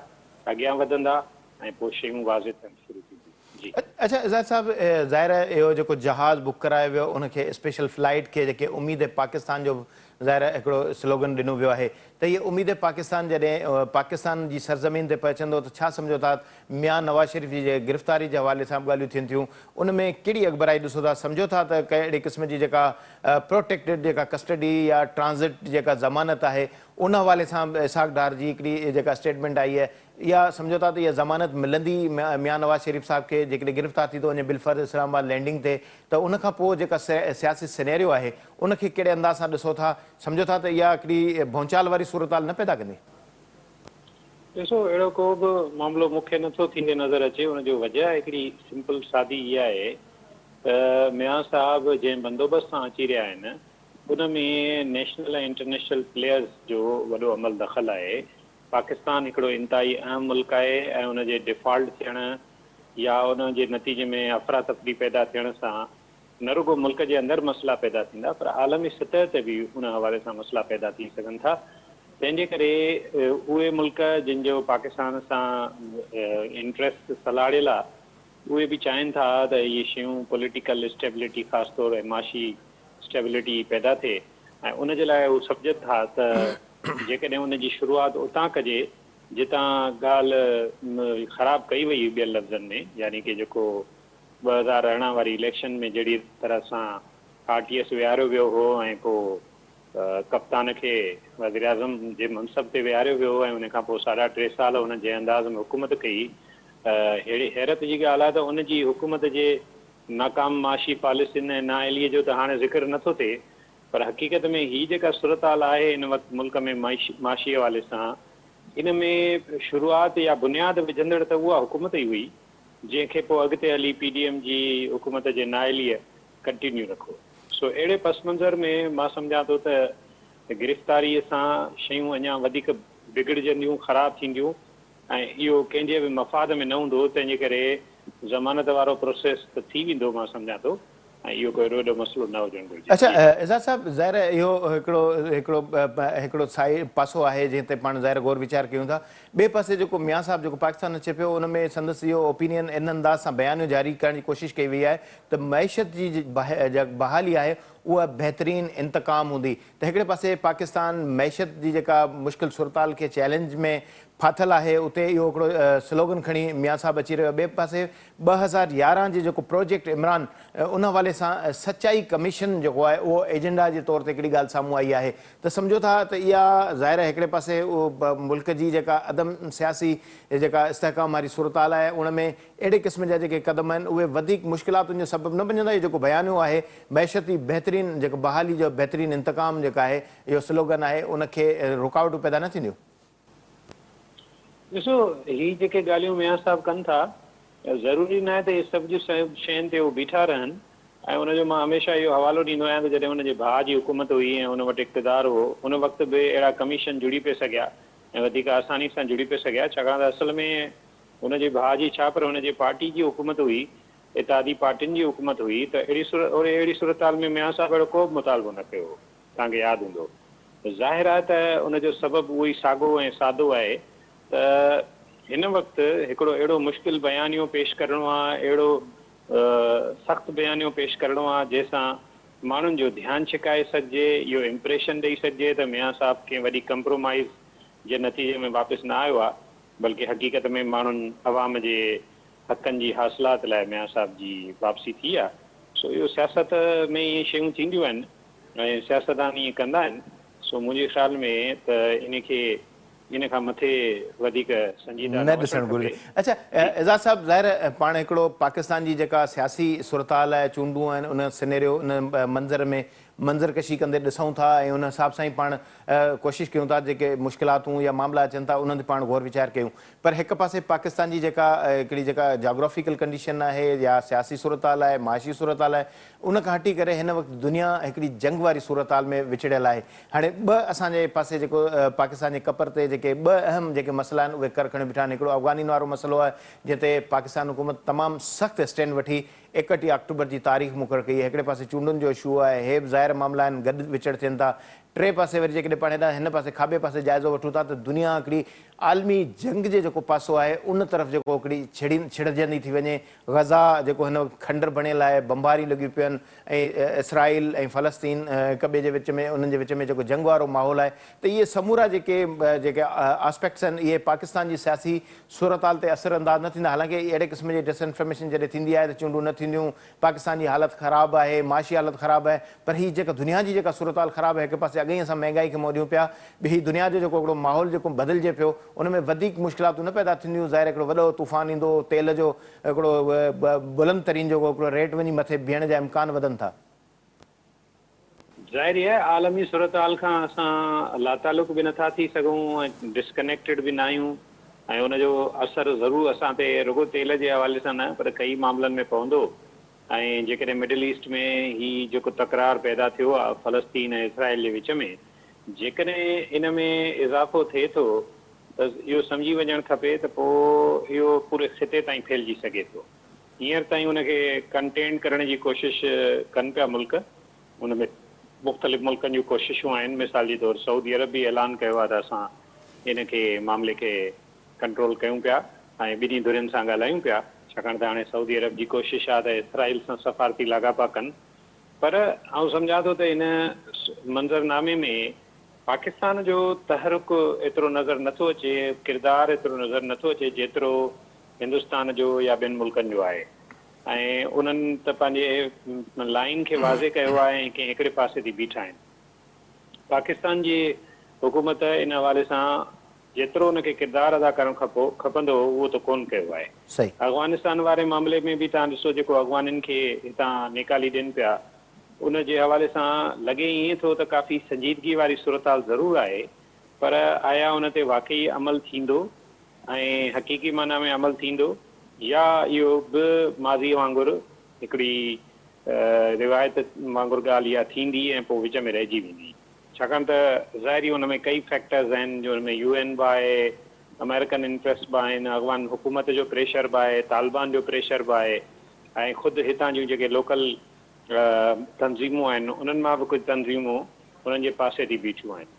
अॻियां वधंदा ऐं पोइ शयूं वाज़े थियणु शुरू थींदियूं। जी अच्छा इज़ाद साहब, ज़ाहिर आहे इहो जेको जहाज़ बुक करायो वियो उनखे स्पेशल फ्लाइट खे जेके उम्मीद पाकिस्तान जो ज़ाहिर हिकिड़ो स्लोगन ॾिनो वियो आहे त इहे उम्मीद पाकिस्तान जॾहिं पाकिस्तान जी सरज़मीन ते पहुचंदो त छा सम्झो था मियां नवाज़ शरीफ़ जी गिरफ़्तारी जे हवाले सां ॻाल्हियूं थियनि थियूं, उन में कहिड़ी अॻबराई ॾिसो था? सम्झो था त कहिड़े क़िस्म जी जेका प्रोटेक्टेड जेका कस्टडी या ट्रांज़िट जेका ज़मानत आहे उन हवाले सां इसहाक़ डार जी हिकिड़ी जेका स्टेटमेंट आई आहे, या सम्झो था त इहा ज़मानत मिलंदी मियां नवाज़ शरीफ़ साहिब खे जेकॾहिं गिरफ़्तार थी थो वञे बिलफर्ज़ इस्लामाबाद लैंडिंग ते, त उन खां पोइ जेका सियासी सिनेरियो आहे उनखे कहिड़े अंदाज़ सां ॾिसो था? सम्झो था त इहा हिकिड़ी भौचाल वारी सूरत हाल न पैदा कंदी? ॾिसो, अहिड़ो को बि मामिलो मूंखे नथो थींदे नज़र अचे। हुनजो वजह हिकिड़ी सिंपल सादी इहा आहे त मियां साहिब जंहिं बंदोबस्त सां अची रहिया आहिनि उन में नेशनल ऐं इंटरनेशनल प्लेयर्स जो वॾो अमल दख़ल आहे। पाकिस्तान हिकिड़ो इंतहाई अहम मुल्क आहे ऐं उनजे डिफॉल्ट थियण या उनजे नतीजे में अफ़रा तफ़री पैदा थियण सां न रुगो मुल्क जे अंदरि मसइला पैदा थींदा, पर आलमी सतह ते बि उन हवाले सां मसइला पैदा थी सघनि था। तंहिंजे करे उहे मुल्क जिन जो पाकिस्तान सां इंट्रस्ट सलाड़ियल आहे, उहे बि चाहिनि था त इहे शयूं पॉलिटिकल स्टेबिलिटी ख़ासि तौरु ऐं माशी स्टेबिलिटी पैदा थिए ऐं उनजे लाइ उहे सम्झनि था त जेकॾहिं उनजी शुरूआति उतां कजे जितां ॻाल्हि ख़राबु कई वई ॿियनि लफ़्ज़नि में, यानी कि जेको 2018 वारी इलेक्शन में जहिड़ी तरह सां RTS विहारियो वियो हो ऐं पोइ कप्तान खे वज़ीर आज़म जे मनसब ते विहारियो वियो ऐं उन खां पोइ 3.5 साल हुन जंहिं अंदाज़ में हुकूमत कई, अहिड़ी हैरत जी ॻाल्हि आहे त उनजी हुकूमत जे नाकाम माशी पॉलिसियुनि ऐं नाअहलीअ जो त हाणे ज़िक्र नथो थिए, पर हक़ीक़त में हीअ जेका सूरत हाल आहे हिन वक़्तु मुल्क में माशी हवाले सां, इन में शुरूआति या बुनियादु विझंदड़ त उहा हुकूमत ई हुई जंहिंखे पोइ अॻिते हली PDM जी हुकूमत जे नाअहलीअ कंटिन्यू रखो। सो अहिड़े पस मंज़र में मां सम्झां थो त गिरफ़्तारीअ सां शयूं अञा वधीक बिगड़जंदियूं, ख़राबु थींदियूं ऐं इहो कंहिंजे बि मफ़ाद में न हूंदो। तंहिंजे करे ज़मानत वारो प्रोसेस त थी वेंदो मां सम्झां थो ऐं इहो कोई वॾो मसइलो न हुजणु घुरिजे। अच्छा एज़ाज़ साहब, ज़ाहिर इहो हिकिड़ो साइड पासो आहे जंहिं ते पाण ज़ाहिर गौर वीचार कयूं था। ॿिए पासे जेको मियां साहिब जेको पाकिस्तान अचे पियो उन में संदसि इहो ओपिनियन इन अंदाज़ सां बयानियूं जारी करण जी कोशिशि कई वई आहे त मैशत जी बहाली आहे उहा बहितरीनु इंतकाम हूंदी। त हिकिड़े पासे पाकिस्तान मैशत जी जेका मुश्किल सूरताल खे चैलेंज में फाथल आहे, उते इहो हिकिड़ो स्लोगन खणी मियां साहिब अची रहियो। ॿिए पासे 2011 जो जेको प्रोजेक्ट इमरान उन हवाले सां सचाई कमीशन जेको आहे उहो एजेंडा जे तौर ते हिकिड़ी ॻाल्हि साम्हूं आई आहे। त सम्झो था त इहा ज़ाहिर आहे हिकिड़े पासे उहो मुल्क जी जेका अदम सियासी जेका इस्तेहकाम वारी सूरत हाल आहे उन में अहिड़े क़िस्म जा जेके क़दम आहिनि उहे वधीक मुश्किलातुनि जो सबबु न बणजंदा। इहो जेको बयानियो आहे मैशती बहितरीनु जेको बहाली जो बहितरीनु इंतकाम जेका आहे इहो स्लोगन आहे, उनखे रुकावटूं पैदा न थींदियूं? ॾिसो ही जेके ॻाल्हियूं मियां साहब कनि था ज़रूरी न आहे त इहे सभु जी शयुनि ते उहो बीठा रहनि ऐं उनजो मां हमेशह इहो हवालो ॾींदो आहियां त जॾहिं हुनजे भाउ जी हुकूमत हुई ऐं हुन वटि इक़्तिदार हो उन वक़्तु बि अहिड़ा कमीशन जुड़ी पिए सघिया ऐं वधीक आसानी सां जुड़ी पिए सघिया छाकाणि त असल में हुनजे भाउ जी छा पर हुनजे पार्टी जी हुकूमत हुई इत्तेहादी पार्टियुनि जी हुकूमत हुई त अहिड़ी सूरत हाल में मियां साहब अहिड़ो को बि मुतालबो न कयो हो तव्हांखे यादि हूंदो ज़ाहिर आहे त उनजो सबबु उहो ई साॻियो ऐं सादो आहे त हिन वक़्तु हिकिड़ो अहिड़ो मुश्किल बयानियो पेश करिणो आहे अहिड़ो सख़्तु बयानियो पेश करिणो आहे जंहिंसां माण्हुनि जो ध्यानु छिकाए सघिजे इहो इम्प्रेशन ॾेई सघिजे त मियां साहब कंहिं वॾी कंप्रोमाइज़ जे नतीजे में वापसि न आयो आहे बल्कि हक़ीक़त में माण्हुनि अवाम जे हक़नि जी हासिलात लाइ मियां साहब जी वापसी थी आहे सो इहो सियासत में इहे शयूं थींदियूं आहिनि ऐं सियासतदान ईअं कंदा आहिनि सो मुंहिंजे ख़्याल में त इन खां मथे वधीक संजीदा न ॾिसणु घुरिजे। अच्छा एज़ाज़ साहब ज़ाहिर पाण हिकिड़ो पाकिस्तान जी जेका सियासी सूरतहाल आहे चूंडूं आहिनि उन सिनेरियो उन मंज़र में मंज़रकशी कंदे ॾिसूं था ऐं उन हिसाब सां ई पाण कोशिशि कयूं था जेके मुश्किलातूं या मामला अचनि था उन्हनि ते पाण गौर वीचार कयूं पर हिकु पासे पाकिस्तान जी जेका हिकिड़ी जेका जाग्राफिकल कंडीशन आहे या सियासी सूरतहाल आहे माशी सूरतहाल आहे उन खां हटी करे हिन वक़्तु दुनिया हिकिड़ी जंग वारी सूरतहाल में विछड़ियल आहे हाणे ॿ असांजे पासे जेको पाकिस्तान जे कपर ते जेके ॿ अहम जेके मसइला आहिनि उहे कर खणी बीठा आहिनि हिकिड़ो अफ़गानिन वारो मसइलो आहे जिते पाकिस्तान हुकूमत तमामु सख़्तु स्टैंड वठी 31 अक्टूबर जी तारीख़ मुक़ररु कई आहे हिकिड़े पासे चूंडुनि जो इशू आहे हे बि ज़ाहिर मामला आहिनि गॾु विचड़ थियनि था टे पासे वरी जेकॾहिं पाण हेॾा हिन पासे खाॿे पासे जाइज़ो वठूं था त दुनिया हिकिड़ी आलमी जंग जे जेको पासो आहे उन तरफ़ जेको हिकिड़ी छिड़जंदी थी वञे ग़ज़ा जेको हिन खंडर बणियल आहे बम्बारी लॻियूं पियूं आहिनि ऐं इसराइल ऐं फ़लस्तीन हिक ॿिए जे विच में उन्हनि जे विच में जेको जंग वारो माहौल आहे त इहे समूरा जेके आस्पेक्ट्स आहिनि इहे पाकिस्तान जी सियासी सूरतहाल ते असर अंदाज़ न थींदा हालांकि अहिड़े क़िस्म जी डिसइंफॉर्मेशन जॾहिं थींदी आहे त चूंडूं न थींदियूं पाकिस्तान जी हालत ख़राबु आहे माशी हालत ख़राबु आहे पर हीअ जेका दुनिया जी जेका सूरतहाल ख़राबु आहे हिकु पासे अॻई असां महांगाई खे मोड़ियूं पिया ॿी दुनिया जो जेको हिकिड़ो माहौल जेको बदिलिजे पियो उन में वधीक मुश्किलातूं न पैदा थींदियूं ज़ाहिर हिकिड़ो वॾो तूफ़ान ईंदो तेल जो हिकिड़ो बुलंद तरीन जो हिकिड़ो रेट वञी मथे बीहण जा इम्कान वधनि था ज़ाहिर आहे आलमी सूरत हाल खां असां लातालुक बि नथा थी सघूं ऐं डिस्कनेक्टेड बि न आहियूं ऐं उनजो असरु ज़रूरु असां ते रुॻो तेल जे हवाले सां न पर कई मामलनि में पवंदो ऐं जेकॾहिं मिडल ईस्ट में ही जेको तकरार पैदा थियो आहे फ़लस्तीन ऐं इसराइल जे विच में जेकॾहिं इन में इज़ाफ़ो थिए थो त इहो सम्झी वञणु खपे त पोइ इहो पूरे ख़िते ताईं फैलिजी सघे थो हींअर ताईं उनखे कंटेन करण जी कोशिशि कनि पिया मुल्क उन में मुख़्तलिफ़ मुल्कनि जूं कोशिशूं आहिनि मिसाल जे तौरु सऊदी अरब बि ऐलान कयो आहे त असां इन खे मामले खे कंट्रोल कयूं पिया ऐं ॿिन्ही धुरियुनि सां ॻाल्हायूं पिया छाकाणि त हाणे सऊदी अरब जी कोशिशि आहे त इसराइल सां सफ़ारती लाॻापा कनि पर आउं सम्झां थो त इन मंज़रनामे में पाकिस्तान जो तहरुक एतिरो नज़र नथो अचे किरदारु एतिरो नज़र नथो अचे जेतिरो हिंदुस्तान जो या ॿियनि मुल्कनि जो आहे ऐं उन्हनि त पंहिंजे लाइन खे वाज़े कयो आहे ऐं कंहिं हिकिड़े पासे ते बीठा आहिनि पाकिस्तान जी हुकूमत इन हवाले सां जेतिरो उनखे किरदारु अदा करणु खपंदो उहो त कोन कयो आहे सही अफ़गानिस्तान वारे मामले में बि तव्हां ॾिसो जेको अफ़गानियुनि खे हितां निकाली ॾियनि पिया उन जे हवाले सां लॻे ईअं थो त काफ़ी संजीदगी वारी सूरतहाल ज़रूरु आहे पर आया उन ते वाक़ई अमल थींदो ऐं हक़ीक़ी माना में अमल थींदो या इहो बि माज़ी वांगुरु हिकिड़ी रिवायत वांगुरु ॻाल्हि इहा थींदी ऐं पोइ विच में रहिजी वेंदी छाकाणि त ज़ाहिरी हुन में कई फैक्टर्स आहिनि जो हुन में UN बि आहे अमेरिकन इंट्रस्ट बि आहिनि अफ़गान हुकूमत जो प्रेशर बि आहे तालिबान जो प्रेशर बि आहे ऐं ख़ुदि हितां जूं जेके लोकल तंज़ीमूं आहिनि उन्हनि मां बि कुझु तंज़ीमूं उन्हनि जे पासे थी बीठियूं आहिनि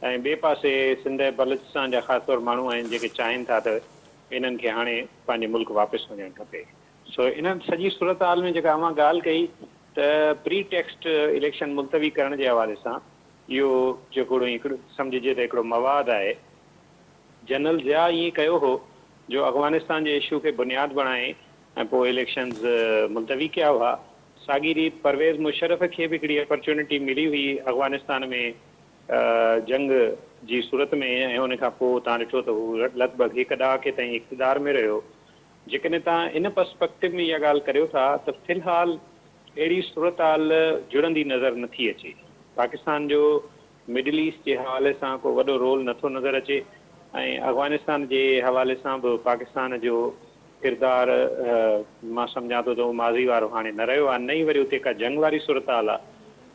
ऐं ॿिए पासे सिंध बलूचिस्तान जा ख़ासि तौरु माण्हू आहिनि जेके चाहिनि था त इन्हनि खे हाणे पंहिंजे मुल्क वापसि वञणु खपे सो इन सॼी सूरत हाल में जेका मां ॻाल्हि कई त प्री टेक्स्ट इलेक्शन मुलतवी करण जे हवाले सां इहो जेको हिकिड़ो सम्झिजे त हिकिड़ो मवादु आहे जनरल ज़िया ईअं कयो हो जो अफ़गानिस्तान जे इशू खे बुनियादु बणाए ऐं पोइ इलेक्शन्स मुलतवी कया हुआ साॻी रीति परवेज़ मुशर्रफ खे बि हिकिड़ी अपॉर्चुनिटी मिली हुई अफ़गानिस्तान में जंग जी सूरत में ऐं उन खां पोइ तव्हां ॾिठो त हू लॻभॻि हिकु ॾहाके ताईं इक़्तिदार में रहियो जेकॾहिं तव्हां इन पर्सपेक्टिव में इहा ॻाल्हि करियो था त फ़िलहालु अहिड़ी सूरत हाल जुड़ंदी नज़र नथी अचे पाकिस्तान जो मिडल ईस्ट जे हवाले सां को वॾो रोल नथो नज़र अचे ऐं अफ़गानिस्तान जे हवाले सां बि पाकिस्तान जो किरदारु मां सम्झां थो त उहो माज़ी वारो हाणे न रहियो आहे, नई वरी उते का जंग वारी सूरत हाल आहे।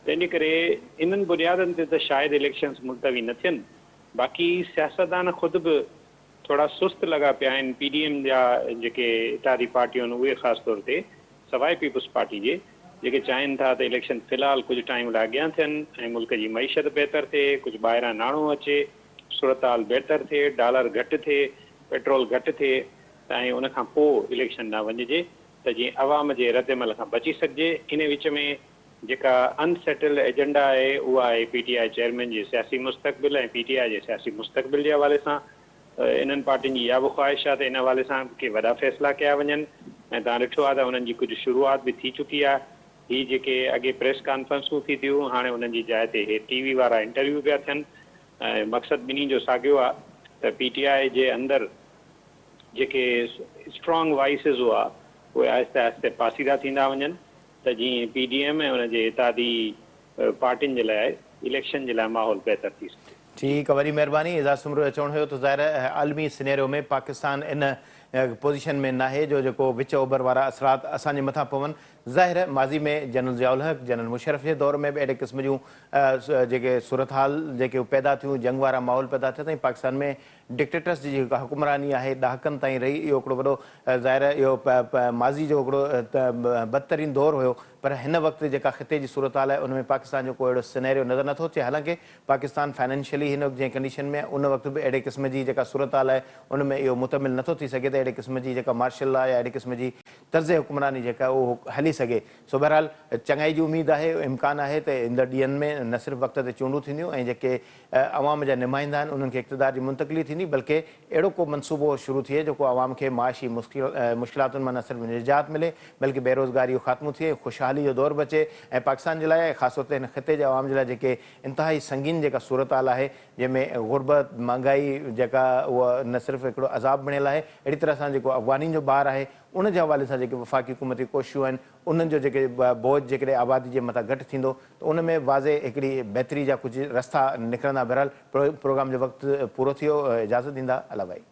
त इन करे इन्हनि बुनियादनि ते त शायदि इलेक्शन्स मुलतवी न थियनि। बाक़ी सियासतदान ख़ुदि बि थोरा सुस्त लॻा पिया आहिनि। PDM जा जेके इतादी पार्टियूं आहिनि उहे ख़ासि तौर ते सवाइ पीपुल्स पार्टी जे जेके चाहिनि था त इलेक्शन फ़िलहालु कुझु टाइम लाइ अॻियां थियनि ऐं मुल्क जी मईशत बहितर थिए, कुझु ॿाहिरां नाणो अचे, सूरत हाल बहितर थिए, डॉलर घटि थिए, पेट्रोल घटि थिए ऐं उन खां पोइ इलेक्शन न वञिजे त जीअं अवाम जे रद्दमल खां बची सघिजे। इन विच में जेका अनसेटल्ड एजेंडा आहे उहा आहे PTI चेयरमैन जे सियासी मुस्तक़बिल ऐं PTI जे सियासी मुस्तक़बिल जे हवाले सां इन्हनि पार्टियुनि जी इहा बि ख़्वाहिश आहे त इन हवाले सां के वॾा फ़ैसिला कया वञनि। ऐं तव्हां ॾिठो आहे त उन्हनि जी कुझु शुरूआति बि थी चुकी आहे। हीअ जेके अॻे प्रेस कॉन्फ्रेंसूं थी थियूं, हाणे उन्हनि जी जाइ ते TV वारा इंटरव्यू पिया थियनि। ऐं मक़सदु ॿिन्ही जो साॻियो आहे त PTI जे अंदरि जेके स्ट्रॉन्ग वॉइसिस हुआ उहे आहिस्ते आहिस्ते पासीदा थींदा वञनि त जीअं PDM ऐं उनजे इतादी पार्टियुनि जे लाइ इलेक्शन जे लाइ माहौल बहितर थी सघे। ठीकु आहे, वॾी महिरबानी। एज़ाज़ सुमरो चवणु हुयो त ज़ाहिर आलमी सिनेरियो में पाकिस्तान इन पोज़ीशन में नाहे जो जेको विच ओभर वारा असरात असांजे मथां पवनि। ज़ाहिर माज़ी में जनरल ज़ियाउल हक़, जनरल मुशर्रफ जे दौर में बि अहिड़े क़िस्म जूं जेके सूरत हाल जेके पैदा थियूं, जंग वारा माहौल पैदा थिया ताईं पाकिस्तान में डिक्टेटर्स जी जेका हुकुमरानी आहे ॾहाकनि ताईं रही। इहो हिकिड़ो वॾो ज़ाहिर इहो माज़ी जो हिकिड़ो बदतरीन दौरु हुयो। पर हिन वक़्तु जेका ख़िते जी सूरत हाल आहे उन में पाकिस्तान जो को अहिड़ो सिनेरियो नज़र नथो अचे। हालांकि पाकिस्तान फाइनेंशियली हिन जंहिं कंडीशन में उन वक़्तु बि अहिड़े क़िस्म जी जेका सूरत हाल आहे उन में इहो मुतमिल नथो थी सघे त अहिड़े क़िस्म जी जेका मार्शल आहे या अहिड़े क़िस्म जी तर्ज़ हुकुमरानी जेका उहो हली सघे। सो बहरहाल चङाई जी उमेद आहे, इम्कान आहे त ईंदड़ ॾींहंनि में न सिर्फ़ु वक़्त ते चूंडूं थींदियूं ऐं जेके अवाम जा नुमाइंदा आहिनि उन्हनि खे इक़्तिदार जी मुंतक़िली थींदी, बल्कि अहिड़ो को मनसूबो शुरू थिए जेको अवाम खे माशी मुश्किलातुनि मां न सिर्फ़ु निजात मिले बल्कि बेरोज़गारी जो ख़ात्मो थिए, ख़ुशहाली जो दौर बचे ऐं पाकिस्तान जे लाइ ख़ासि तौर ते हिन ख़िते जे अवाम जे लाइ जेके इंतिहाई संगीन जेका सूरत हाल आहे जंहिंमें गुरबत, महांगाई जेका उहा न सिर्फ़ु हिकिड़ो अज़ाब बणियल आहे, अहिड़ी तरह सां जेको अफ़गानियुनि जो ॿार आहे उन जे हवाले सां जेके वफ़ाक़ी हुकूमती कोशिशूं आहिनि उन्हनि जो जेके बोझ जेकॾहिं आबादी जे मथां घटि थींदो त उन में वाज़े हिकिड़ी बहितरी जा कुझु रस्ता निकिरंदा। बहरहाल प्रोग्राम जो वक़्तु पूरो थियो, इजाज़त ॾींदा अला भाई।